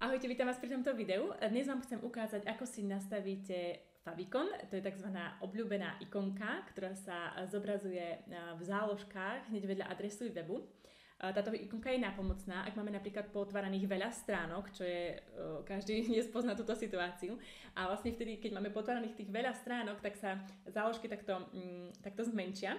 Ahojte, vítam vás pri tomto videu. Dnes vám chcem ukázať, ako si nastavíte favicon. To je tzv. Obľúbená ikonka, ktorá sa zobrazuje v záložkách hneď vedľa adresu webu. Táto ikonka je nápomocná, ak máme napríklad potváraných veľa stránok, čo je, každý dnes pozná túto situáciu. A vlastne vtedy, keď máme potváraných tých veľa stránok, tak sa záložky takto zmenšia,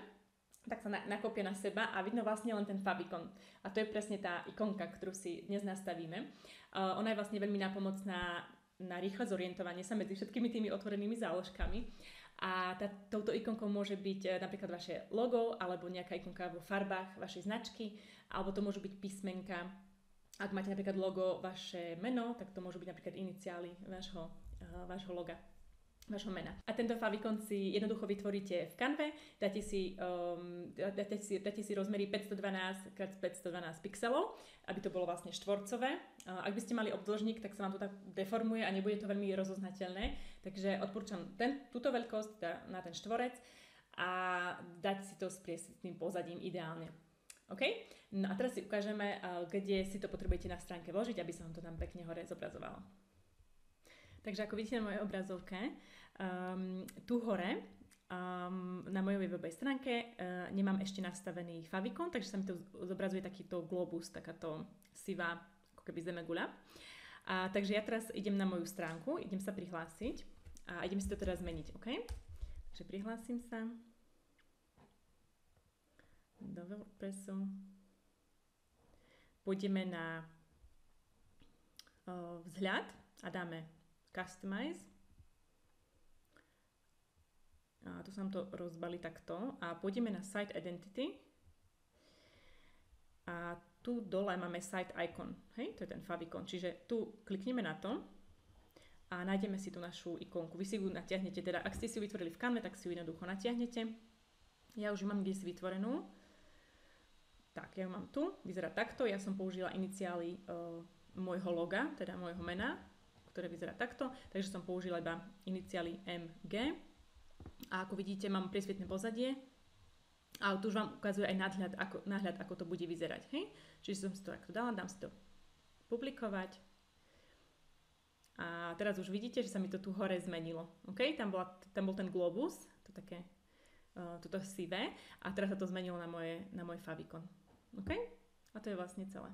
tak sa nakopia na seba a vidno vlastne len ten favicon. A to je presne tá ikonka, ktorú si dnes nastavíme. Ona je vlastne veľmi nápomocná na rýchle zorientovanie sa medzi všetkými tými otvorenými záložkami. A touto ikonkou môže byť napríklad vaše logo, alebo nejaká ikonka vo farbách vašej značky, alebo to môžu byť písmenka. Ak máte napríklad logo, vaše meno, tak to môžu byť napríklad iniciály vášho loga, vašho mena. A tento favicon si jednoducho vytvoríte v Canve, dáte si rozmery 512x512 pixelov, aby to bolo vlastne štvorcové. Ak by ste mali obdĺžnik, tak sa vám to tak deformuje a nebude to veľmi rozoznateľné, takže odporúčam túto veľkosť na ten štvorec a dať si to s priesvitným pozadím ideálne. OK? No a teraz si ukážeme, kde si to potrebujete na stránke vložiť, aby sa vám to tam pekne hore zobrazovalo. Takže ako vidíte na mojej obrazovke, tu hore na mojej webovej stránke nemám ešte nastavený favicon, takže sa mi to zobrazuje takýto globus, takáto sivá, ako keby zemeguľa. Takže ja teraz idem na moju stránku, idem sa prihlásiť a idem si to teda zmeniť, OK? Takže prihlásim sa do WordPressu. Pôjdeme na vzhľad a dáme Customize. A tu sa nám to rozbalí takto. A pôjdeme na Site Identity. A tu dole máme Site Icon. Hej, to je ten favicon. Čiže tu klikneme na to a nájdeme si tú našu ikonku. Vy si ju natiahnete, teda ak ste si ju vytvorili v Canve, tak si ju jednoducho natiahnete. Ja už ju mám kde si vytvorenú. Tak, ja ju mám tu. Vyzerá takto. Ja som použila iniciály môjho loga, teda môjho mena, ktoré vyzerá takto, takže som použila iba iniciály MG. A ako vidíte, mám priesvitné pozadie a tu už vám ukazuje aj náhľad, ako to bude vyzerať. Hej? Čiže som si to takto dala, dám si to publikovať. A teraz už vidíte, že sa mi to tu hore zmenilo. Okay? Tam bol ten globus, to také, toto sivé, a teraz sa to zmenilo na môj favicon. Okay? A to je vlastne celé.